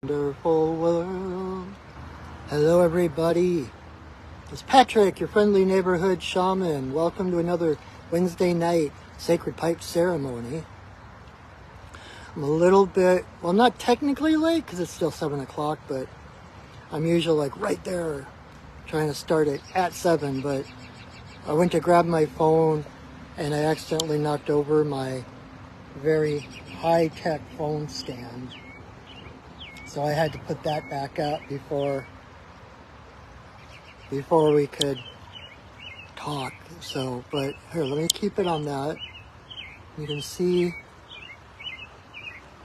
Wonderful world. Hello everybody. It's Patrick, your friendly neighborhood shaman. Welcome to another Wednesday night sacred pipe ceremony. I'm a little bit, well, not technically late because it's still 7 o'clock, but I'm usually like right there trying to start it at 7, but I went to grab my phone and I accidentally knocked over my very high-tech phone stand. So I had to put that back up before we could talk. So, but here, let me keep it on that. You can see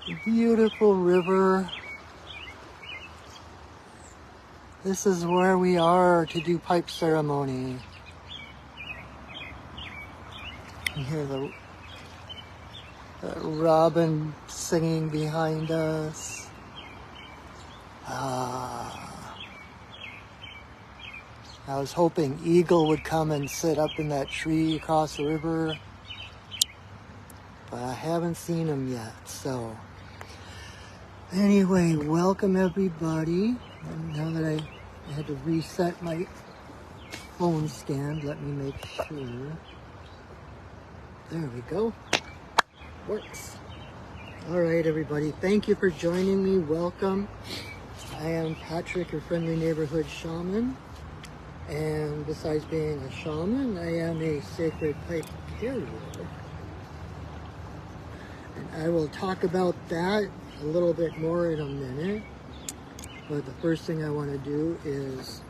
the beautiful river. This is where we are to do pipe ceremony. You hear the robin singing behind us. I was hoping Eagle would come and sit up in that tree across the river, but I haven't seen him yet. So anyway, welcome everybody. And now that I had to reset my phone stand, let me make sure. There we go. Works. All right, everybody. Thank you for joining me. Welcome. I am Patrick, your friendly neighborhood shaman. And besides being a shaman, I am a sacred pipe carrier. And I will talk about that a little bit more in a minute. But the first thing I want to do is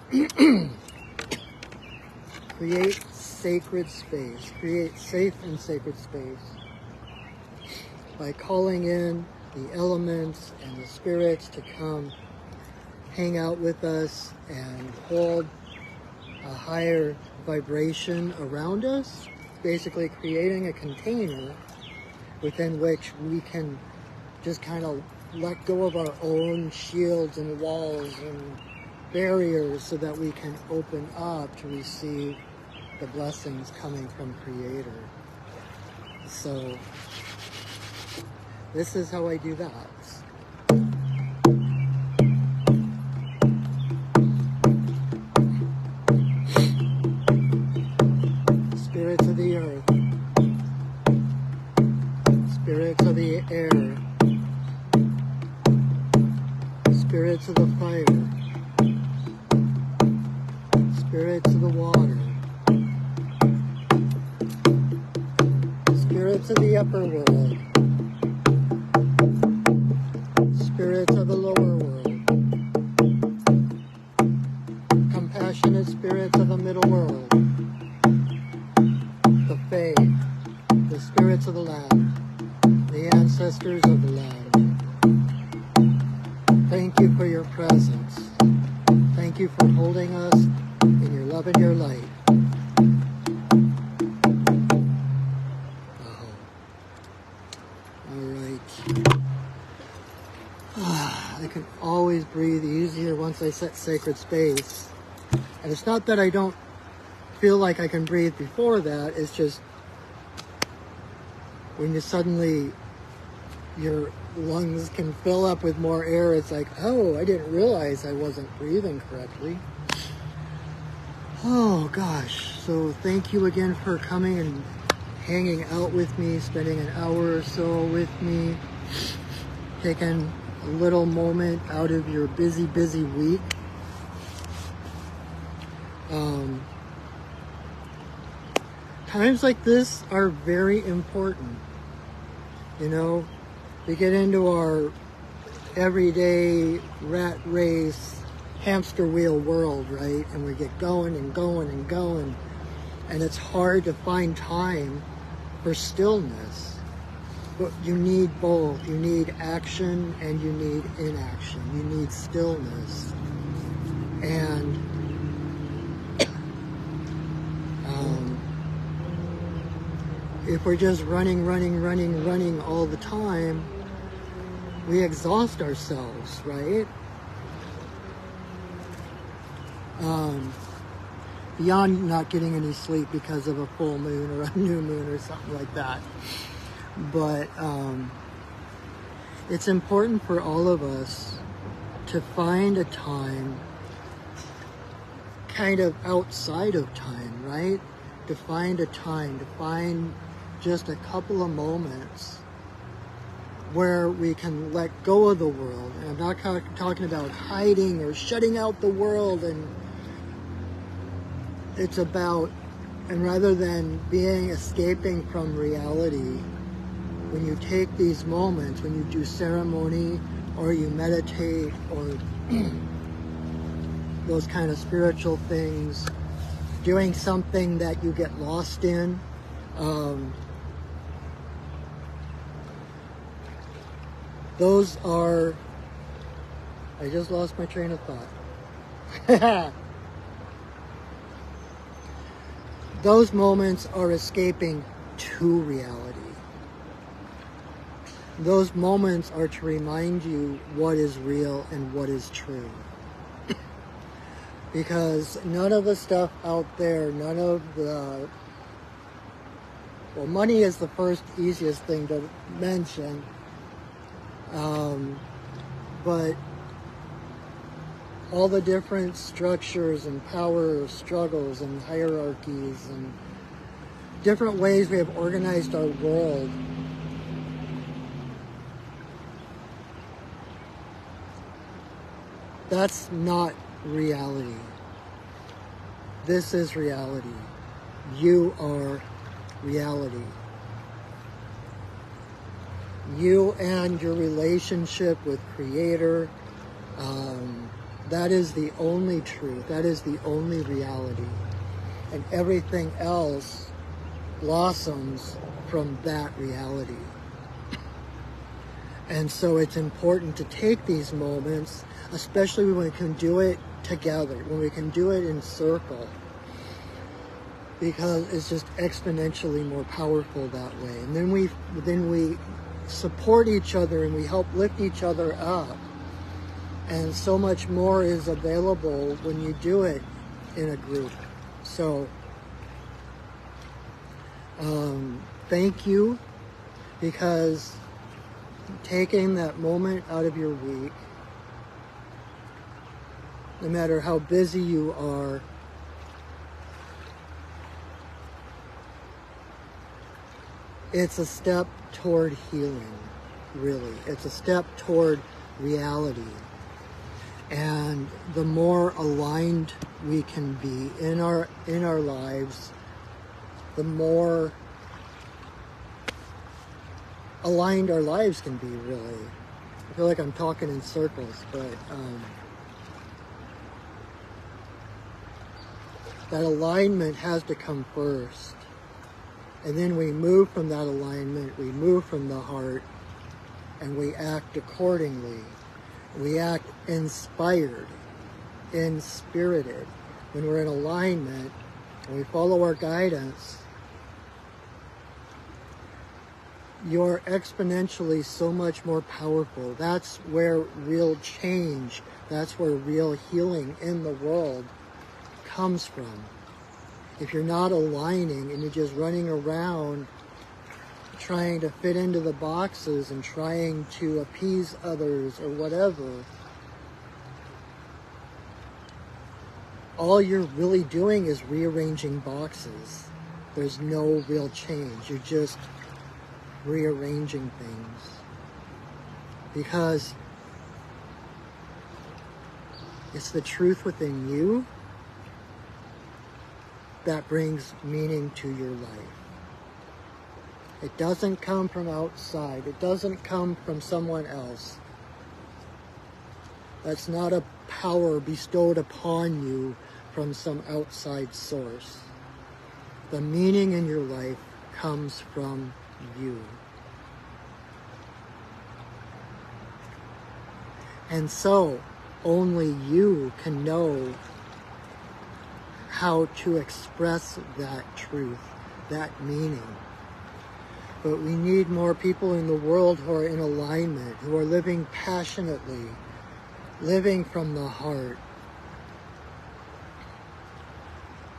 create sacred space, create safe and sacred space by calling in the elements and the spirits to come hang out with us and hold a higher vibration around us, basically creating a container within which we can just kind of let go of our own shields and walls and barriers so that we can open up to receive the blessings coming from Creator. So this is how I do that. Spirits of the earth, spirits of the air, spirits of the fire, spirits of the water, spirits of the upper world, spirits of the lower world, compassionate spirits of the middle world, the Fae, the spirits of the land, the ancestors of the land. Thank you for your presence. Thank you for holding us in your love and your light. All right. I can always breathe easier once I set sacred space. And it's not that I don't feel like I can breathe before that, it's just when you suddenly, your lungs can fill up with more air, it's like, oh, I didn't realize I wasn't breathing correctly. Oh gosh, so thank you again for coming and hanging out with me, spending an hour or so with me, taking a little moment out of your busy week. Times like this are very important. You know, we get into our everyday rat race, hamster wheel world, right? And we get going and going and going. And it's hard to find time for stillness. But you need both. You need action and you need inaction. You need stillness. And if we're just running all the time, we exhaust ourselves, right? Beyond not getting any sleep because of a full moon or a new moon or something like that. But it's important for all of us to find a time kind of outside of time, right? To find a time, to find just a couple of moments where we can let go of the world. And I'm not talking about hiding or shutting out the world, and it's about, and rather than escaping from reality, when you take these moments, when you do ceremony or you meditate or those kind of spiritual things, doing something that you get lost in, those are, I just lost my train of thought. Those moments are escaping to reality. Those moments are to remind you what is real and what is true. Because none of the stuff out there, none of the, well, money is the first easiest thing to mention, but all the different structures and power struggles and hierarchies and different ways we have organized our world, that's not reality. This is reality. You are reality. You and your relationship with Creator, that is the only truth. That is the only reality. And everything else blossoms from that reality. And so it's important to take these moments, especially when we can do it together, when we can do it in circle, because it's just exponentially more powerful that way. And then we support each other and we help lift each other up. And so much more is available when you do it in a group. So, thank you, because taking that moment out of your week, no matter how busy you are, it's a step toward healing, really. It's a step toward reality. And the more aligned we can be in our lives, the more aligned our lives can be, really. I feel like I'm talking in circles, but that alignment has to come first. And then we move from that alignment, we move from the heart, and we act accordingly. We act inspired, inspirited. When we're in alignment and we follow our guidance, you're exponentially so much more powerful. That's where real change, that's where real healing in the world comes from. If you're not aligning and you're just running around trying to fit into the boxes and trying to appease others or whatever, all you're really doing is rearranging boxes. There's no real change. You're just rearranging things. Because it's the truth within you that brings meaning to your life. It doesn't come from outside. It doesn't come from someone else. That's not a power bestowed upon you from some outside source. The meaning in your life comes from you. And so, only you can know how to express that truth, that meaning. But we need more people in the world who are in alignment, who are living passionately, living from the heart.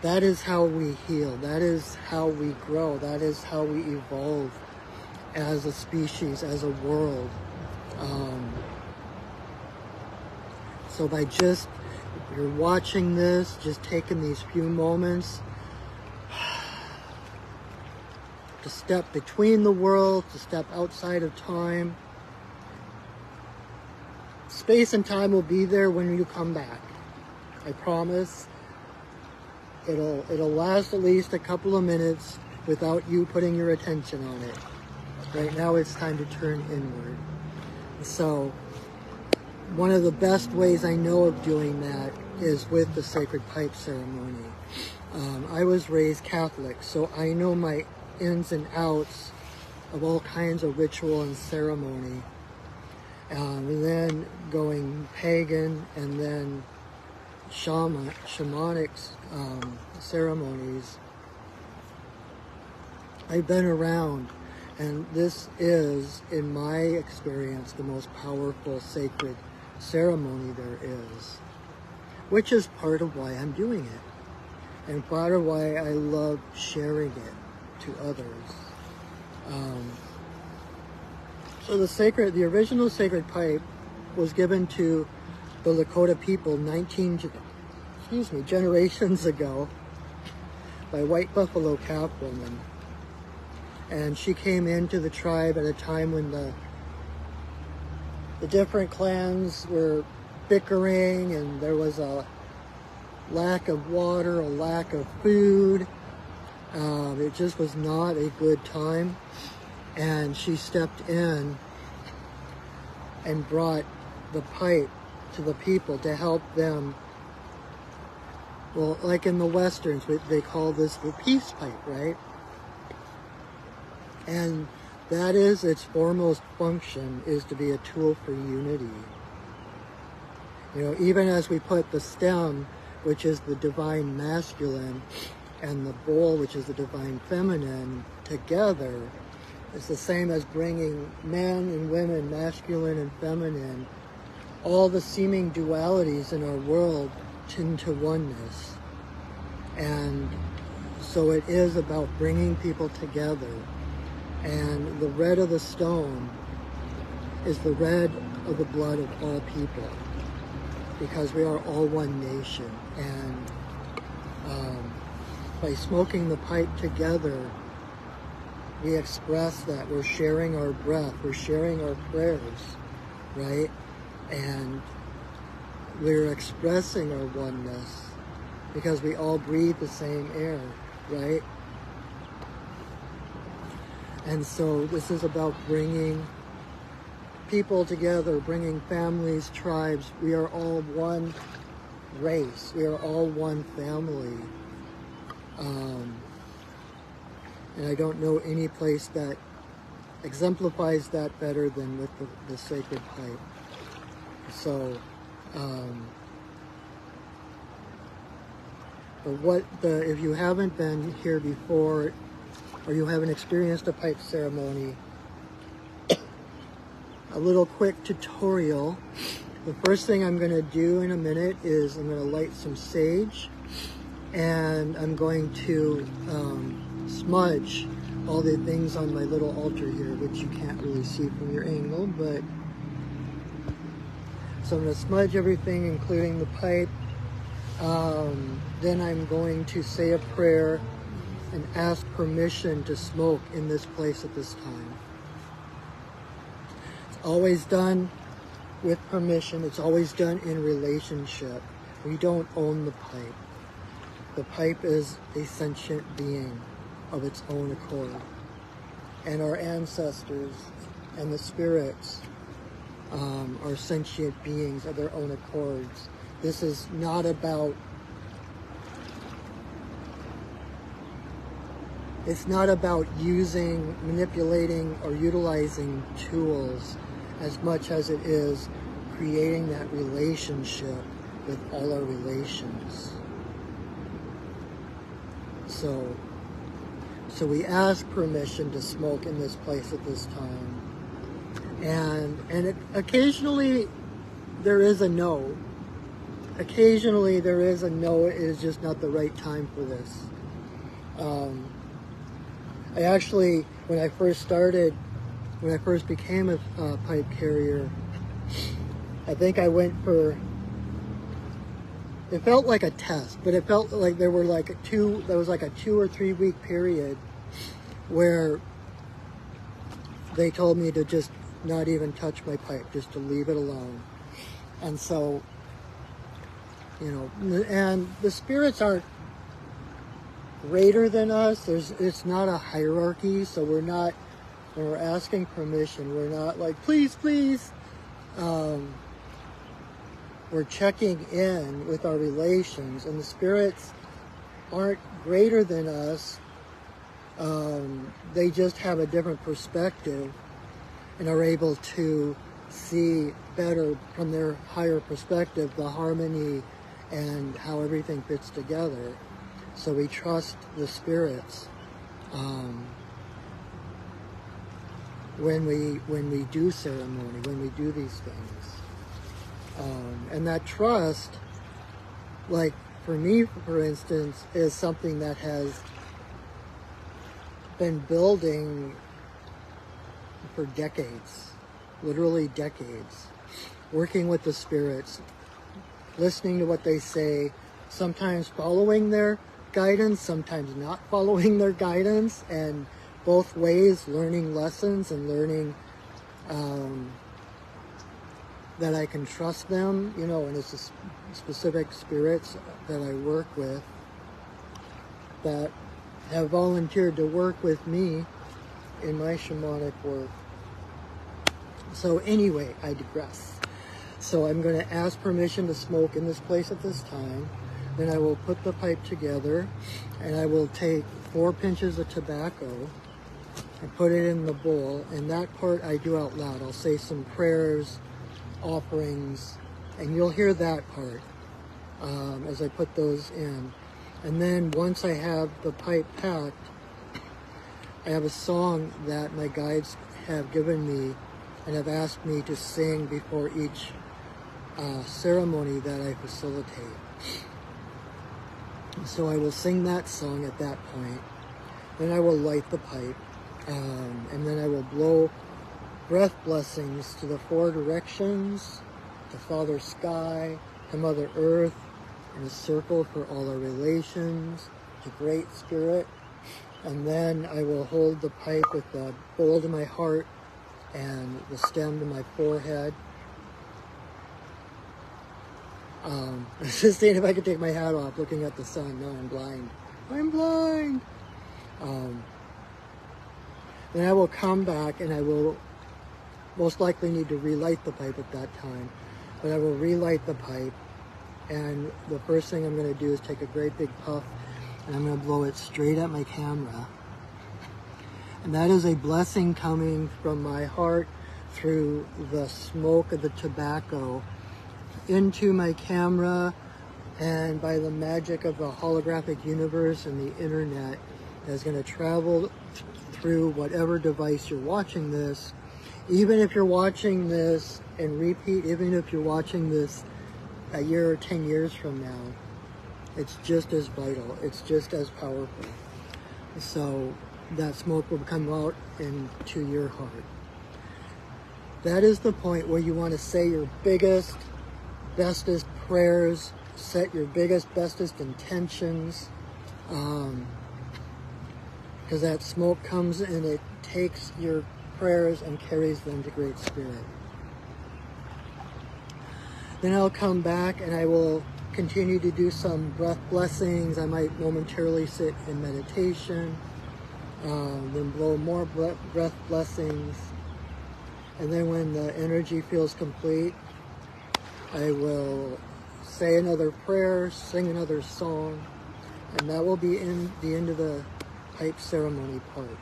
That is how we heal. That is how we grow. That is how we evolve as a species, as a world. So by just, if you're watching this, just taking these few moments to step between the worlds, to step outside of time. Space and time will be there when you come back. I promise. It'll last at least a couple of minutes without you putting your attention on it. Right now it's time to turn inward. So one of the best ways I know of doing that is with the sacred pipe ceremony. I was raised Catholic, so I know my ins and outs of all kinds of ritual and ceremony. And then going pagan and then shamanic ceremonies. I've been around, and this is, in my experience, the most powerful sacred ceremony there is, which is part of why I'm doing it, and part of why I love sharing it to others. So the original sacred pipe was given to the Lakota people 19 generations ago by White Buffalo Calf Woman. And she came into the tribe at a time when the different clans were bickering and there was a lack of water, a lack of food. It just was not a good time. And she stepped in and brought the pipe to the people to help them. Well, like in the Westerns, they call this the peace pipe, right? And that is its foremost function, is to be a tool for unity. You know, even as we put the stem, which is the divine masculine, and the bowl, which is the divine feminine, together, it's the same as bringing men and women, masculine and feminine, all the seeming dualities in our world into oneness. And so it is about bringing people together. And the red of the stone is the red of the blood of all people, because we are all one nation. And by smoking the pipe together, we express that we're sharing our breath, we're sharing our prayers, right? And we're expressing our oneness because we all breathe the same air, right? And so this is about bringing people together, bringing families, tribes. We are all one race. We are all one family. And I don't know any place that exemplifies that better than with the sacred pipe. So, but if you haven't been here before, or you haven't experienced a pipe ceremony, a little quick tutorial. The first thing I'm going to do in a minute is I'm going to light some sage, and I'm going to smudge all the things on my little altar here, which you can't really see from your angle, but so I'm going to smudge everything, including the pipe. Then I'm going to say a prayer and ask permission to smoke in this place at this time. It's always done with permission. It's always done in relationship. We don't own the pipe. The pipe is a sentient being of its own accord. And our ancestors and the spirits are sentient beings of their own accords. This is not about, it's not about using, manipulating, or utilizing tools as much as it is creating that relationship with all our relations. So we ask permission to smoke in this place at this time. And occasionally there is a no. Occasionally there is a no, it is just not the right time for this. I actually, when I first became a pipe carrier, I think I went for it felt like a test, but it felt like there was like a 2 or 3 week period where they told me to just not even touch my pipe, just to leave it alone. And so, you know, and the spirits aren't greater than us. It's not a hierarchy, so we're not, when we're asking permission, we're not like, please, please. We're checking in with our relations, and the spirits aren't greater than us. They just have a different perspective and are able to see better from their higher perspective the harmony and how everything fits together. So we trust the spirits when we do ceremony, when we do these things. And that trust, like for me, for instance, is something that has been building for decades, literally decades, working with the spirits, listening to what they say, sometimes following their guidance, sometimes not following their guidance, and both ways, learning lessons and learning that I can trust them, you know, and it's a specific spirits that I work with that have volunteered to work with me in my shamanic work. So anyway, I digress. So I'm going to ask permission to smoke in this place at this time. Then I will put the pipe together, and I will take 4 pinches of tobacco and put it in the bowl. And that part I do out loud. I'll say some prayers, offerings, and you'll hear that part as I put those in. And then once I have the pipe packed, I have a song that my guides have given me and have asked me to sing before each ceremony that I facilitate. So I will sing that song at that point. Then I will light the pipe, and then I will blow breath blessings to the 4 directions, to Father Sky, to Mother Earth, in a circle for all our relations, to Great Spirit. And then I will hold the pipe with the bowl to my heart and the stem to my forehead. I was just saying if I could take my hat off looking at the sun. No, I'm blind. I'm blind. Then I will come back, and I will most likely need to relight the pipe at that time. But I will relight the pipe, and the first thing I'm going to do is take a great big puff, and I'm going to blow it straight at my camera. And that is a blessing coming from my heart through the smoke of the tobacco into my camera, and by the magic of the holographic universe and the internet, is going to travel through whatever device you're watching this. Even if you're watching this and repeat, even if you're watching this a year or 10 years from now, it's just as vital, it's just as powerful. So that smoke will come out into your heart. That is the point where you want to say your biggest, bestest prayers, set your biggest, bestest intentions, because that smoke comes and it takes your prayers and carries them to Great Spirit. Then I'll come back and I will continue to do some breath blessings. I might momentarily sit in meditation, then blow more breath blessings. And then when the energy feels complete, I will say another prayer, sing another song, and that will be in the end of the pipe ceremony part.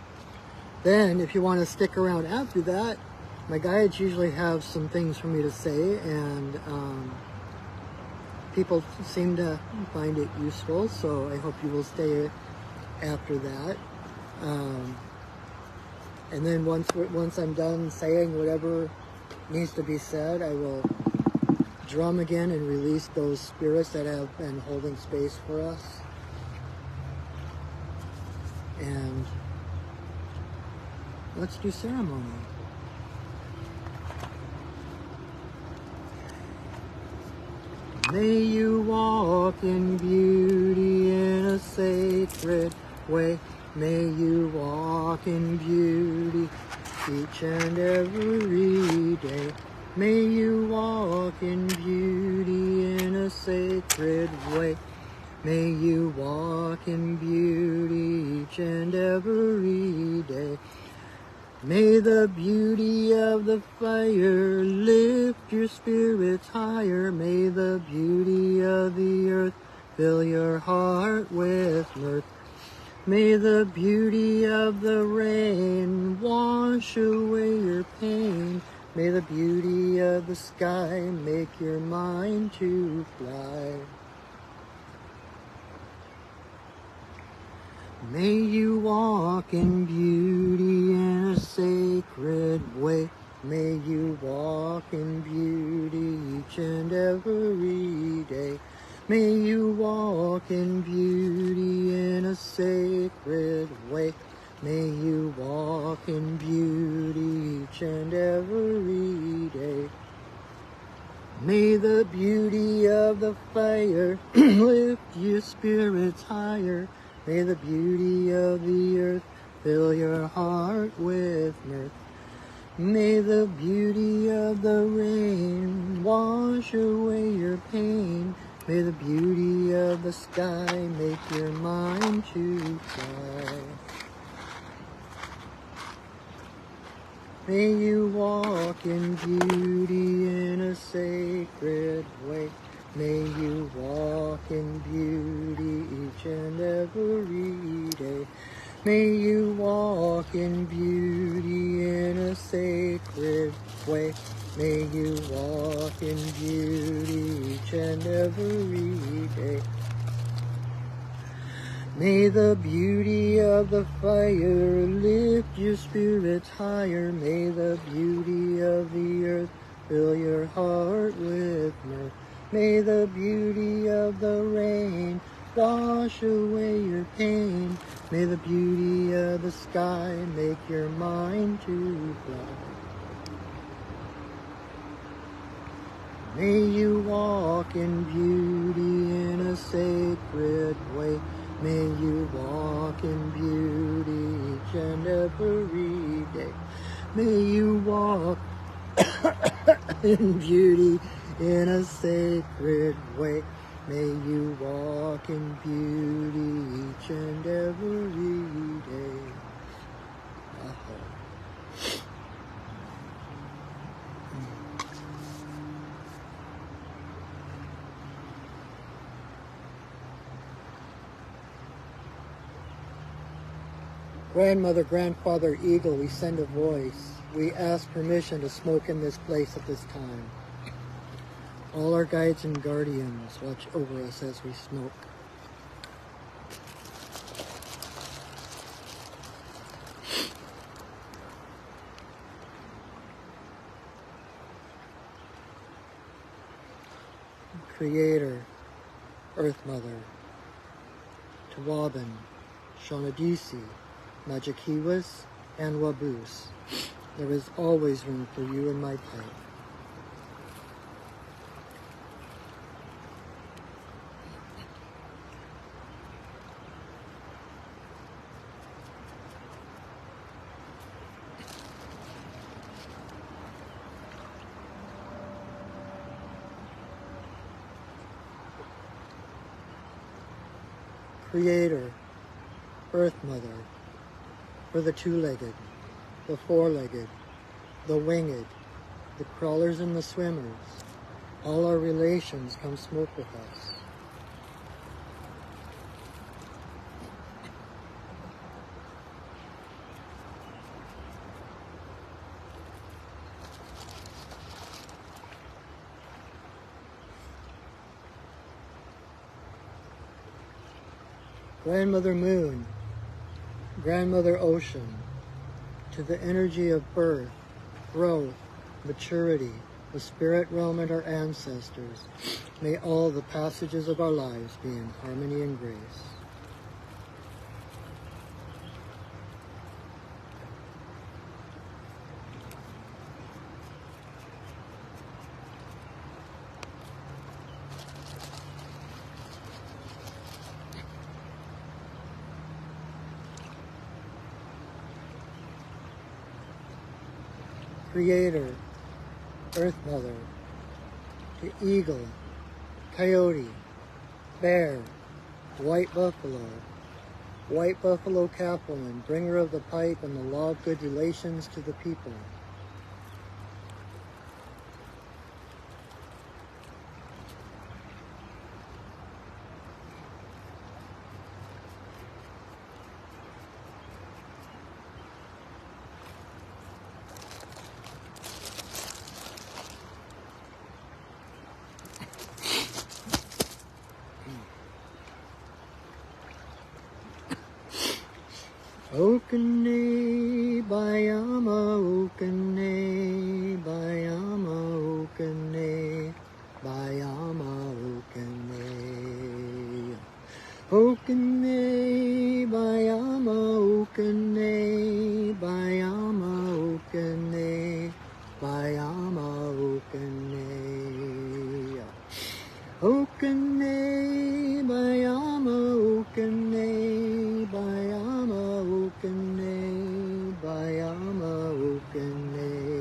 Then, if you want to stick around after that, my guides usually have some things for me to say, and people seem to find it useful, so I hope you will stay after that. And then once I'm done saying whatever needs to be said, I will drum again and release those spirits that have been holding space for us. And let's do ceremony. May you walk in beauty in a sacred way. May you walk in beauty each and every day. May you walk in beauty in a sacred way. May you walk in beauty each and every day. May the beauty of the fire lift your spirits higher. May the beauty of the earth fill your heart with mirth. May the beauty of the rain wash away your pain. May the beauty of the sky make your mind to fly. May you walk in beauty in a sacred way. May you walk in beauty each and every day. May you walk in beauty in a sacred way. May you walk in beauty each and every day. May the beauty of the fire lift your spirits higher. May the beauty of the earth fill your heart with mirth. May the beauty of the rain wash away your pain. May the beauty of the sky make your mind to fly. May you walk in beauty in a sacred way. May you walk in beauty each and every day. May you walk in beauty in a sacred way. May you walk in beauty each and every day. May the beauty of the fire lift your spirits higher. May the beauty of the earth fill your heart with mirth. May the beauty of the rain wash away your pain. May the beauty of the sky make your mind to fly. May you walk in beauty in a sacred way. May you walk in beauty each and every day. May you walk in beauty in a sacred way. May you walk in beauty each and every day. Grandmother, grandfather, eagle, we send a voice. We ask permission to smoke in this place at this time. All our guides and guardians watch over us as we smoke. Creator, Earth Mother, Tawabin, Shawnadisi, Majikiwas, and Wabus. There is always room for you in my pipe. Creator, Earth Mother, for the two-legged, the four-legged, the winged, the crawlers and the swimmers, all our relations come smoke with us. Grandmother Moon, Grandmother Ocean, to the energy of birth, growth, maturity, the spirit realm and our ancestors, may all the passages of our lives be in harmony and grace. Creator, Earth Mother, to eagle, coyote, bear, white buffalo Catwoman, bringer of the pipe and the law of good relations to the people. Okane, Bayama, Okane, Bayama, Okane, Bayama, Okane. Okane, Bayama, Okane, Bayama, Okane, Bayama, Okane. Okane, Bayama, Okane, Bayama, Okane, Bayama, Okane.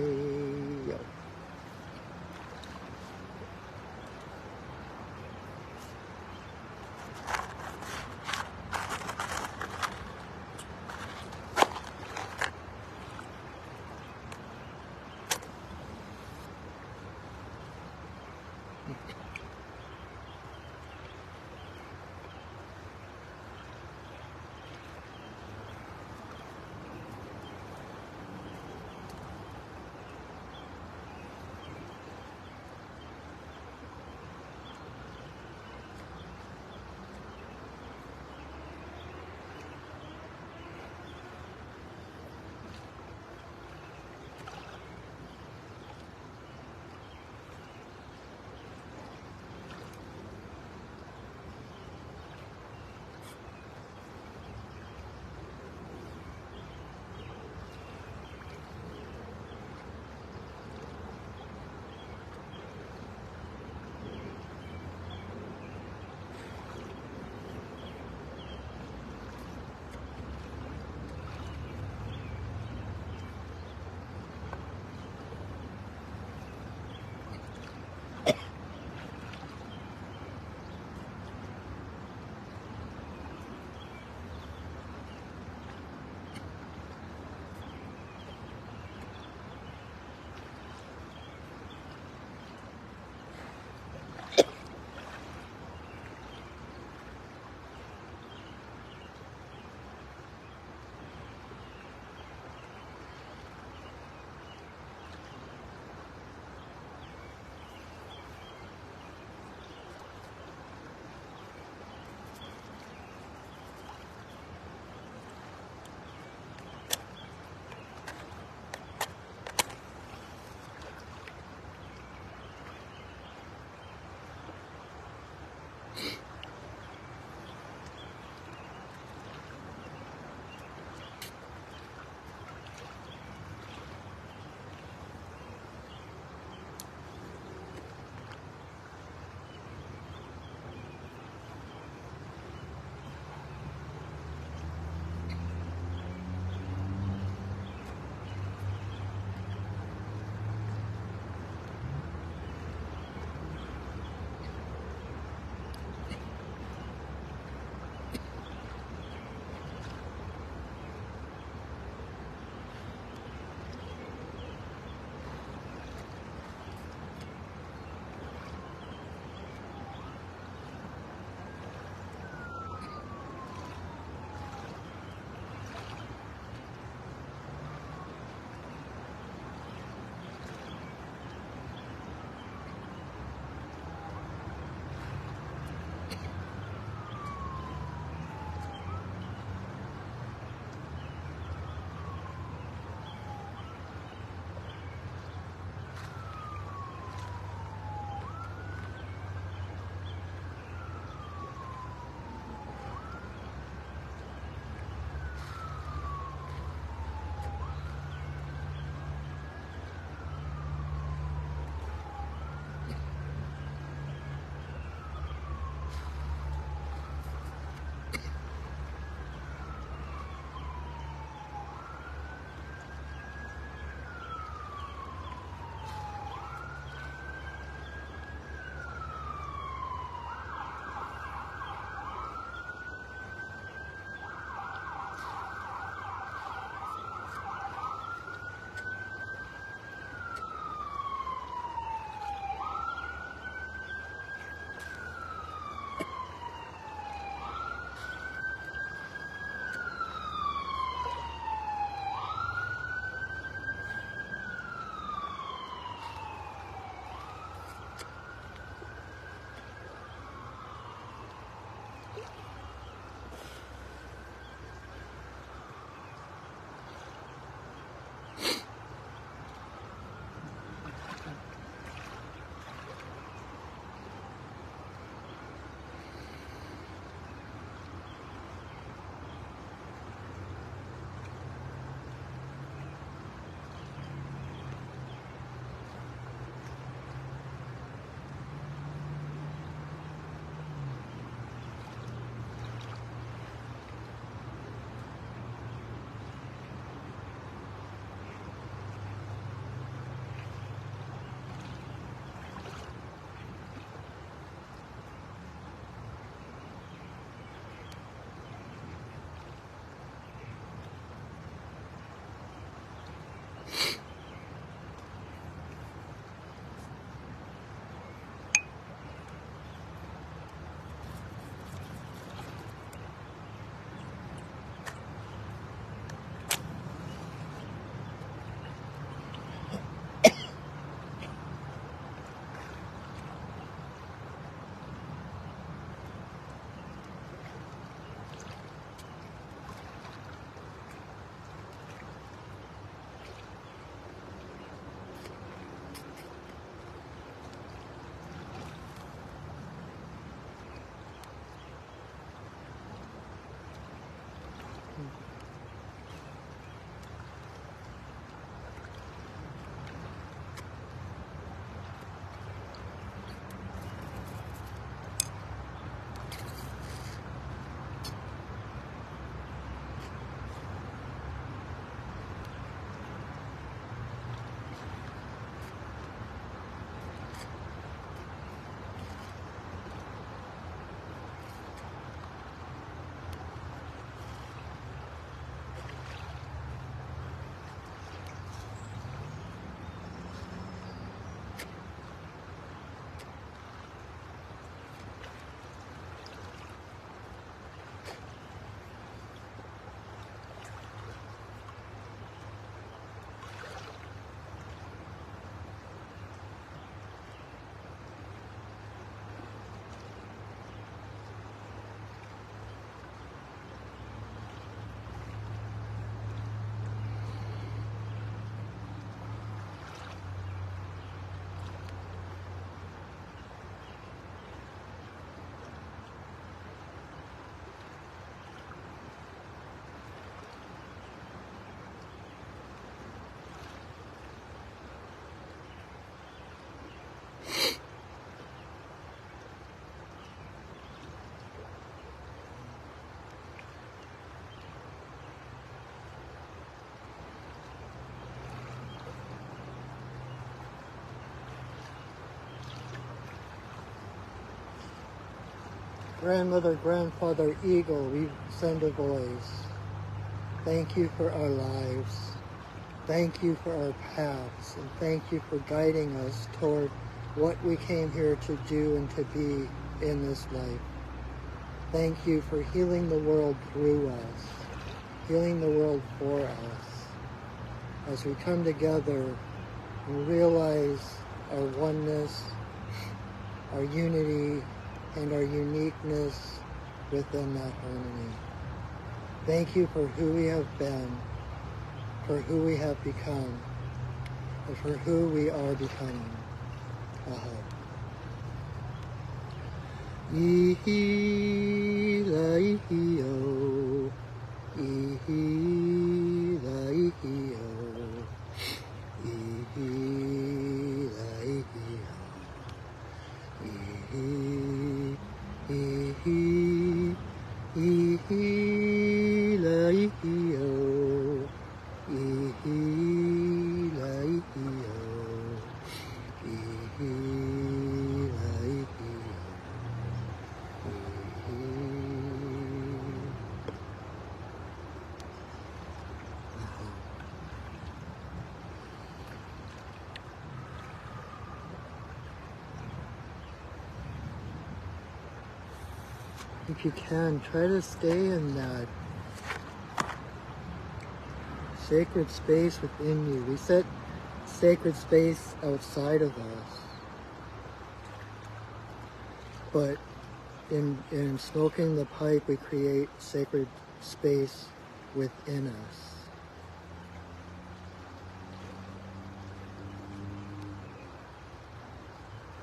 grandmother, grandfather, eagle, we send a voice. Thank you for our lives. Thank you for our paths, and thank you for guiding us toward what we came here to do and to be in this life. Thank you for healing the world through us, healing the world for us, as we come together and realize our oneness, our unity, and our uniqueness within that harmony. Thank you for who we have been, for who we have become, and for who we are becoming. Ahad. Ihi la ihi o, ihi la ihi o, ihi la ihi o, ihi, ihi, ihi la ihi o. Ihi la ihi o, ihi la ihi o, If you can, try to stay in that sacred space within you. We set sacred space outside of us, but in smoking the pipe, we create sacred space within us.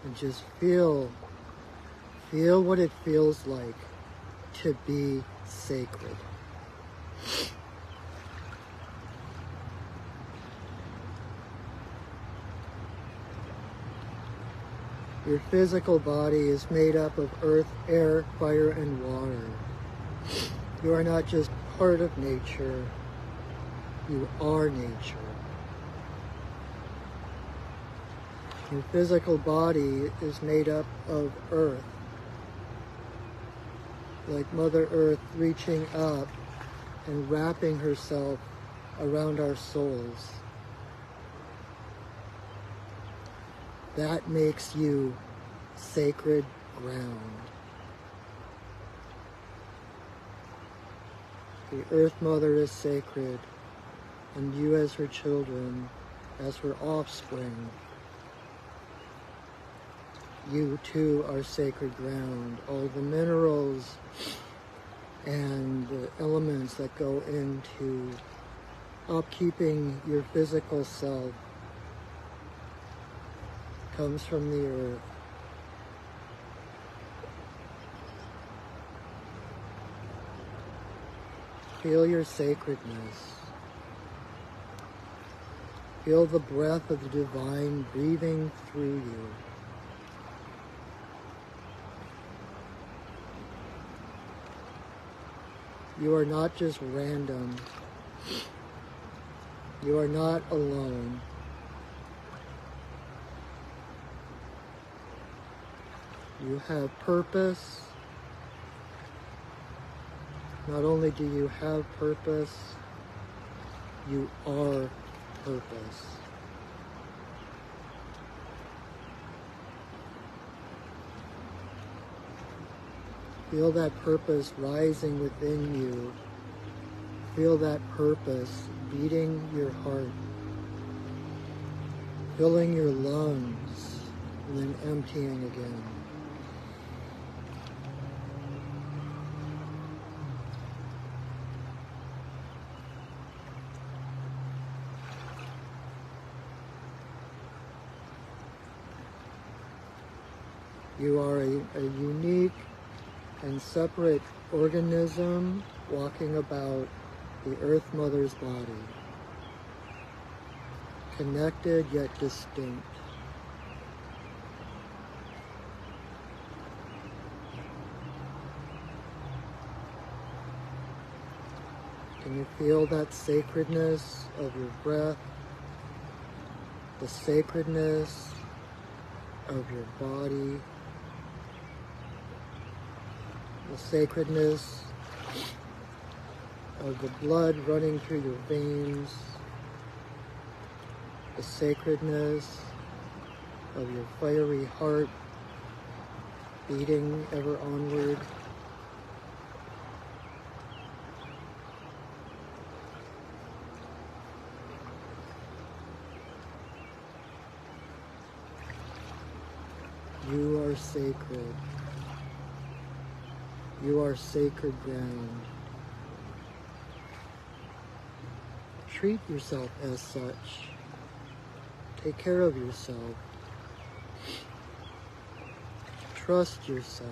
And just feel what it feels like to be sacred. Your physical body is made up of earth, air, fire, and water. You are not just part of nature, you are nature. Your physical body is made up of earth, like Mother Earth reaching up and wrapping herself around our souls. That makes you sacred ground. The Earth Mother is sacred, and you as her children, as her offspring, you too are sacred ground. All the minerals and the elements that go into upkeeping your physical self comes from the earth. Feel your sacredness. Feel the breath of the divine breathing through you. You are not just random. You are not alone. You have purpose. Not only do you have purpose, you are purpose. Feel that purpose rising within you. Feel that purpose beating your heart, filling your lungs, and then emptying again. You are a unique and separate organism walking about the Earth Mother's body, connected yet distinct. Can you feel that sacredness of your breath, the sacredness of your body? the sacredness of the blood running through your veins, the sacredness of your fiery heart beating ever onward. You are sacred. You are sacred ground. Treat yourself as such. Take care of yourself. Trust yourself.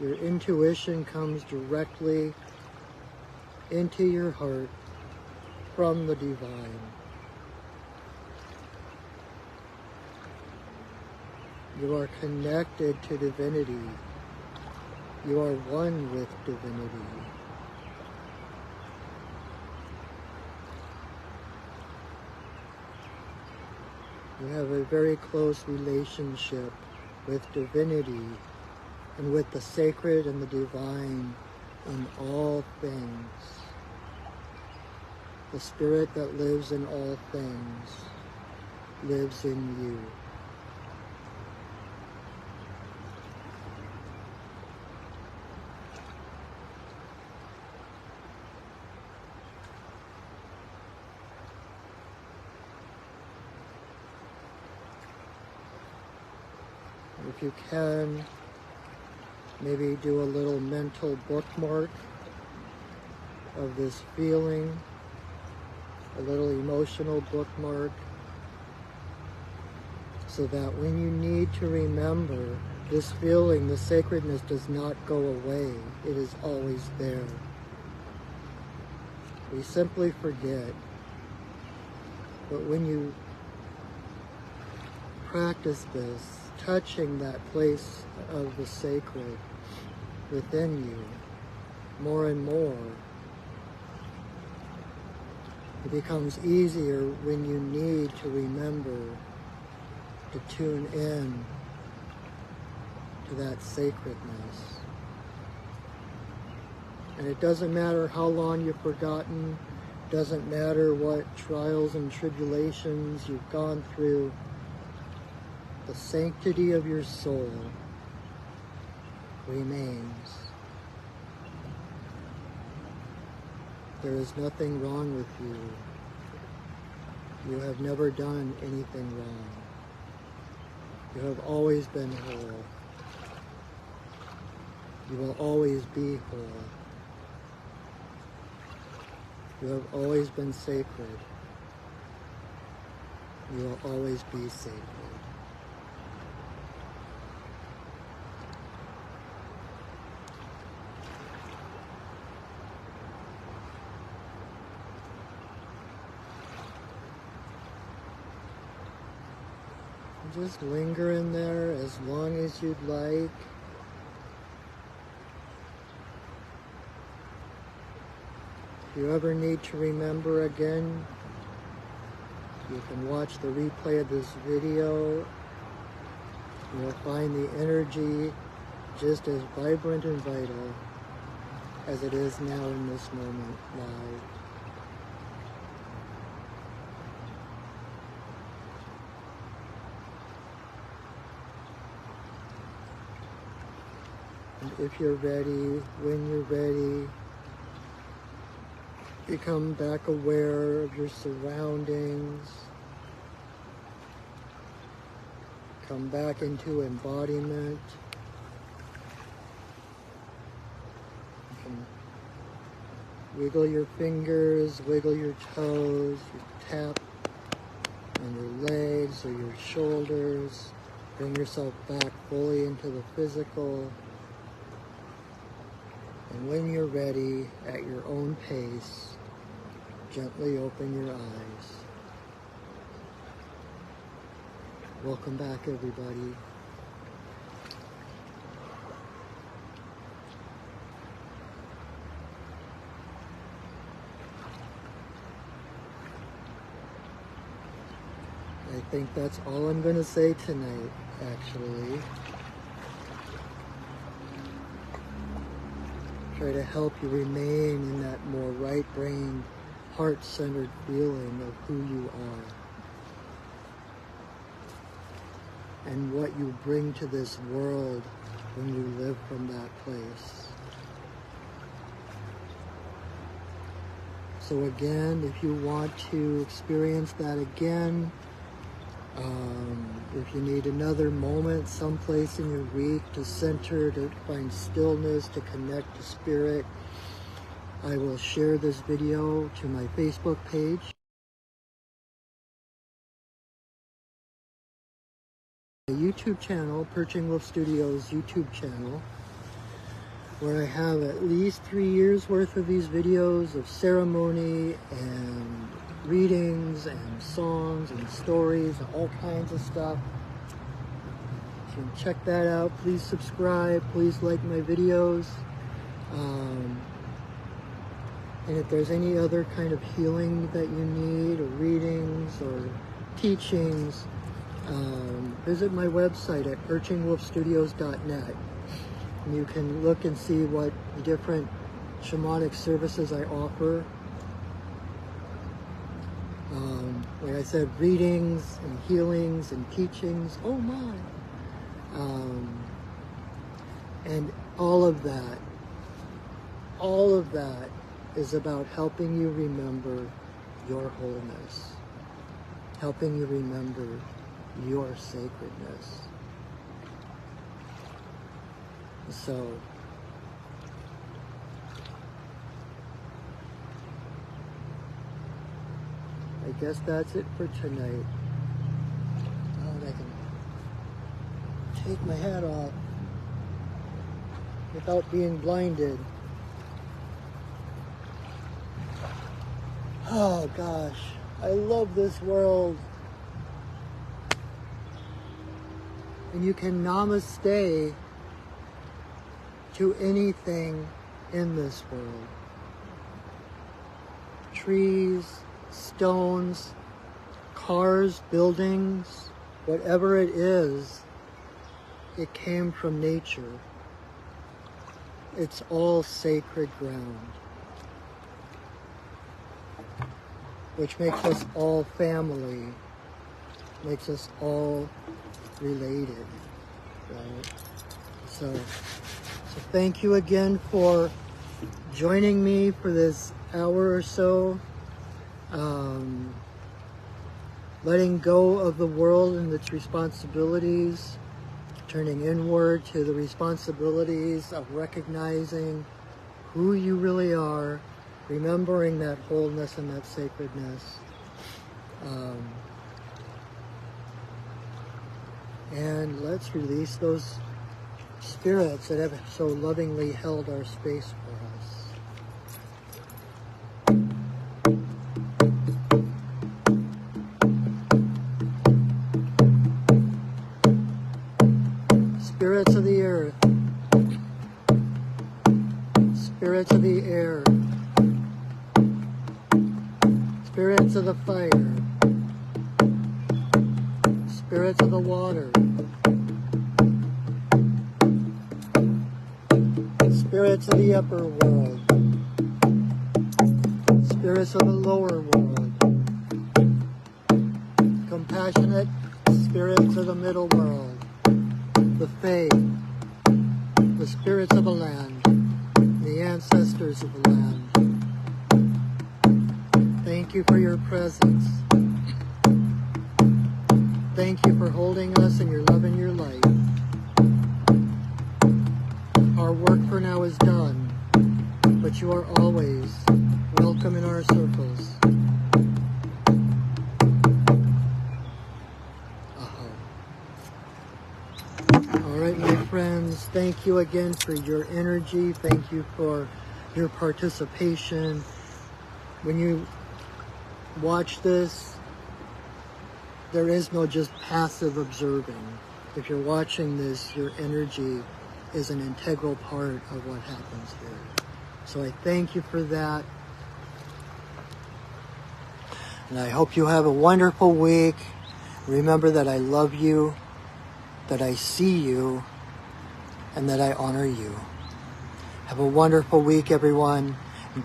Your intuition comes directly into your heart from the divine. You are connected to divinity. You are one with divinity. You have a very close relationship with divinity and with the sacred and the divine in all things. The spirit that lives in all things lives in you. If you can, maybe do a little mental bookmark of this feeling, a little emotional bookmark, so that when you need to remember this feeling, the sacredness does not go away. It is always there. We simply forget. But when you practice this, touching that place of the sacred within you more and more, it becomes easier when you need to remember to tune in to that sacredness. And it doesn't matter how long you've forgotten, doesn't matter what trials and tribulations you've gone through, the sanctity of your soul remains. There is nothing wrong with you. You have never done anything wrong. You have always been whole. You will always be whole. You have always been sacred. You will always be sacred. Just linger in there as long as you'd like. If you ever need to remember again, you can watch the replay of this video. You'll find the energy just as vibrant and vital as it is now in this moment live. And if you're ready, when you're ready, become back aware of your surroundings. Come back into embodiment. You can wiggle your fingers, wiggle your toes, you tap on your legs or your shoulders. Bring yourself back fully into the physical. And when you're ready, at your own pace, gently open your eyes. Welcome back, everybody. I think that's all I'm going to say tonight, actually. try to help you remain in that more right-brained, heart-centered feeling of who you are and what you bring to this world when you live from that place. So again, if you want to experience that again, if you need another moment someplace in your week to center, to find stillness, to connect to spirit, I will share this video to my Facebook page. A YouTube channel, Perching Wolf Studios YouTube channel, where I have at least 3 years worth of these videos of ceremony and readings and songs and stories and all kinds of stuff. You can check that out. Please subscribe. Please like my videos. And if there's any other kind of healing that you need, or readings or teachings, visit my website at perchingwolfstudios.net. And you can look and see what different shamanic services I offer. Like I said, readings and healings and teachings. Oh my! And all of that is about helping you remember your wholeness, helping you remember your sacredness. So, I guess that's it for tonight. Now that I can take my hat off without being blinded. Oh gosh, I love this world. And you can namaste to anything in this world. Trees, stones, cars, buildings, whatever it is, it came from nature. It's all sacred ground, which makes us all family, makes us all related, right? So thank you again for joining me for this hour or so, letting go of the world and its responsibilities, turning inward to the responsibilities of recognizing who you really are, remembering that wholeness and that sacredness. And let's release those spirits that have so lovingly held our space for us. Spirits of the earth, spirits of the air, spirits of the fire, spirits of the water, spirits of the upper world, spirits of the lower world, compassionate spirits of the middle world, the Fae, the spirits of the land, the ancestors of the land. Thank you for your presence. Thank you for holding us in your love and your light. Our work for now is done, but you are always welcome in our circles. All right, my friends, thank you again for your energy. Thank you for your participation. When you watch this, there is no just passive observing. If you're watching this, your energy is an integral part of what happens here. So I thank you for that. And I hope you have a wonderful week. Remember that I love you, that I see you, and that I honor you. Have a wonderful week, everyone.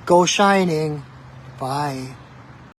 Go shining. Bye.